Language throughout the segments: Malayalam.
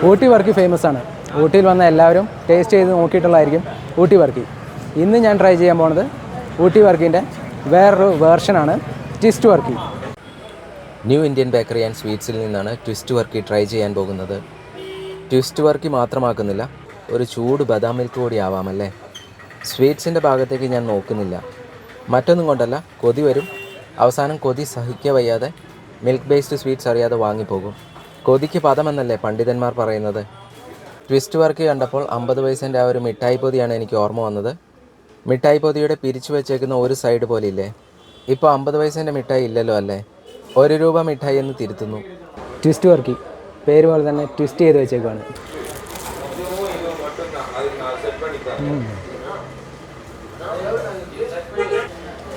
ഊട്ടി വർക്കി ഫേമസ് ആണ്. ഊട്ടിയിൽ വന്ന എല്ലാവരും ടേസ്റ്റ് ചെയ്ത് നോക്കിയിട്ടുള്ളതായിരിക്കും ഊട്ടി വർക്കി. ഇന്ന് ഞാൻ ട്രൈ ചെയ്യാൻ പോണത് ഊട്ടി വർക്കിൻ്റെ വേറൊരു വേർഷനാണ് twist varkey. New Indian bakery and സ്വീറ്റ്സിൽ നിന്നാണ് ട്വിസ്റ്റ് വർക്കി ട്രൈ ചെയ്യാൻ പോകുന്നത്. ട്വിസ്റ്റ് വർക്കി മാത്രമാക്കുന്നില്ല, ഒരു ചൂട് ബദാം മിൽക്ക് കൂടി ആവാമല്ലേ. സ്വീറ്റ്സിൻ്റെ ഭാഗത്തേക്ക് ഞാൻ നോക്കുന്നില്ല, മറ്റൊന്നും കൊണ്ടല്ല, കൊതി വരും. അവസാനം കൊതി സഹിക്കുക വയ്യാതെ മിൽക്ക് ബേസ്ഡ് സ്വീറ്റ്സ് അറിയാതെ വാങ്ങിപ്പോകും. കൊതിക്ക് പദമെന്നല്ലേ പണ്ഡിതന്മാർ പറയുന്നത്. ട്വിസ്റ്റ് വർക്കി കണ്ടപ്പോൾ 50 പൈസേൻ്റെ ആ ഒരു മിഠായി പൊതിയാണ് എനിക്ക് ഓർമ്മ വന്നത്. മിഠായി പൊതിയുടെ പിരിച്ചു വെച്ചേക്കുന്ന ഒരു സൈഡ് പോലെ ഇല്ലേ, ഇപ്പോൾ 50 പൈസേൻ്റെ മിഠായി ഇല്ലല്ലോ അല്ലേ, 1 രൂപ മിഠായി എന്ന് തിരുത്തുന്നു. ട്വിസ്റ്റ് വർക്കി പേര് പോലെ തന്നെ ട്വിസ്റ്റ് ചെയ്ത് വെച്ചേക്കുവാണ്.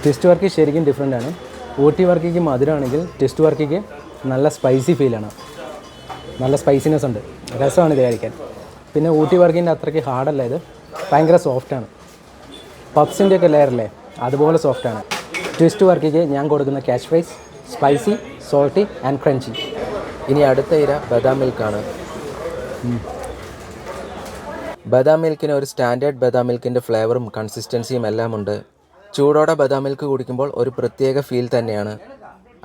ട്വിസ്റ്റ് വർക്കി ശരിക്കും ഡിഫറെൻ്റ് ആണ്. ഊട്ടി വർക്കിക്ക് മധുരമാണെങ്കിൽ ട്വിസ്റ്റ് വർക്കിക്ക് നല്ല സ്പൈസി ഫീലാണ്, നല്ല സ്പൈസിനെസ് ഉണ്ട്, രസമാണ് ഇത് കഴിക്കാൻ. പിന്നെ ഊട്ടി വർക്കിൻ്റെ അത്രയ്ക്ക് ഹാർഡല്ല, ഇത് ഭയങ്കര സോഫ്റ്റാണ്. പപ്സിൻ്റെ ഒക്കെ ലെയറല്ലേ അതുപോലെ സോഫ്റ്റാണ്. ട്വിസ്റ്റ് വർക്കിക്ക് ഞാൻ കൊടുക്കുന്ന catch prize spicy, salty and crunchy. ഇനി അടുത്ത ഇര ബദാം മിൽക്കാണ്. ബദാം മിൽക്കിന് ഒരു സ്റ്റാൻഡേർഡ് ബദാം മിൽക്കിൻ്റെ ഫ്ലേവറും കൺസിസ്റ്റൻസിയും എല്ലാം ഉണ്ട്. ചൂടോടെ ബദാം മിൽക്ക് കുടിക്കുമ്പോൾ ഒരു പ്രത്യേക ഫീൽ തന്നെയാണ്.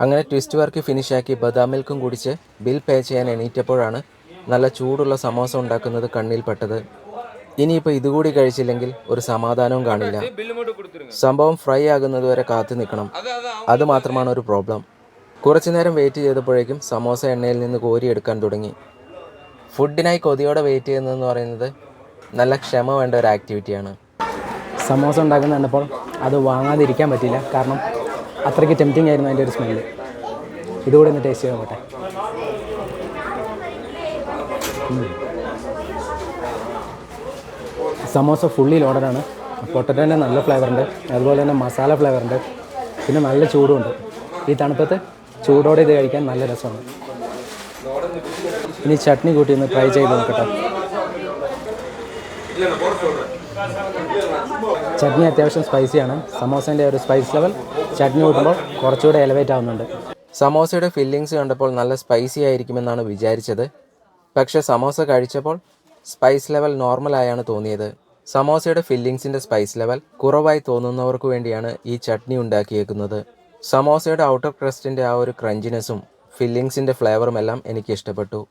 അങ്ങനെ ട്വിസ്റ്റ് വർക്കി ഫിനിഷാക്കി ബദാം മിൽക്കും കുടിച്ച് ബിൽ പേ ചെയ്യാൻ എണീറ്റപ്പോഴാണ് നല്ല ചൂടുള്ള സമോസ ഉണ്ടാക്കുന്നത് കണ്ണിൽപ്പെട്ടത്. ഇനിയിപ്പോൾ ഇതുകൂടി കഴിച്ചില്ലെങ്കിൽ ഒരു സമാധാനവും കാണില്ല. സംഭവം ഫ്രൈ ആകുന്നതുവരെ കാത്തു നിൽക്കണം, അതുമാത്രമാണ് ഒരു പ്രോബ്ലം. കുറച്ചു നേരം വെയിറ്റ് ചെയ്തപ്പോഴേക്കും സമോസ എണ്ണയിൽ നിന്ന് കോരിയെടുക്കാൻ തുടങ്ങി. ഫുഡിനായി കൊതിയോടെ വെയിറ്റ് ചെയ്യുന്നതെന്ന് പറയുന്നത് നല്ല ക്ഷമ വേണ്ട ഒരു ആക്ടിവിറ്റിയാണ്. സമോസ ഉണ്ടാക്കുന്ന കണ്ടപ്പോൾ അത് വാങ്ങാതിരിക്കാൻ പറ്റിയില്ല, കാരണം അത്രയ്ക്ക് ടെംപ്റ്റിംഗ് ആയിരുന്നു അതിൻ്റെ ഒരു സ്മെല്ല്. ഇതുകൂടെ ഒന്ന് ടേസ്റ്റ് ചെയ്യാൻ പറ്റേ. സമോസ ഫുള്ളി ലോഡഡാണ്. പൊട്ടറ്റോൻ്റെ നല്ല ഫ്ലേവറുണ്ട്, അതുപോലെ തന്നെ മസാല ഫ്ലേവറുണ്ട്, പിന്നെ നല്ല ചൂടുമുണ്ട്. ഈ തണുപ്പത്ത് ചൂടോടെ ഇത് കഴിക്കാൻ നല്ല രസമാണ്. ഇനി ചട്നി കൂട്ടി ഒന്ന് ട്രൈ ചെയ്ത് നോക്കട്ടെ. ചട്നി അത്യാവശ്യം സ്പൈസിയാണ്. സമോസേൻ്റെ ഒരു സ്പൈസ് ലെവൽ ചട്നി കൂട്ടുമ്പോൾ കുറച്ചുകൂടെ എലവേറ്റ് ആവുന്നുണ്ട്. സമോസയുടെ ഫില്ലിങ്സ് കണ്ടപ്പോൾ നല്ല സ്പൈസി ആയിരിക്കുമെന്നാണ് വിചാരിച്ചത്. പക്ഷേ സമോസ കഴിച്ചപ്പോൾ സ്പൈസ് ലെവൽ നോർമലായാണ് തോന്നിയത്. സമോസയുടെ ഫില്ലിങ്സിൻ്റെ സ്പൈസ് ലെവൽ കുറവായി തോന്നുന്നവർക്ക് വേണ്ടിയാണ് ഈ ചട്നി ഉണ്ടാക്കിയേക്കുന്നത്. സമോസയുടെ ഔട്ടർ ക്രസ്റ്റിൻ്റെ ആ ഒരു ക്രഞ്ചിനെസ്സും ഫില്ലിങ്സിൻ്റെ ഫ്ലേവറും എല്ലാം എനിക്ക് ഇഷ്ടപ്പെട്ടു.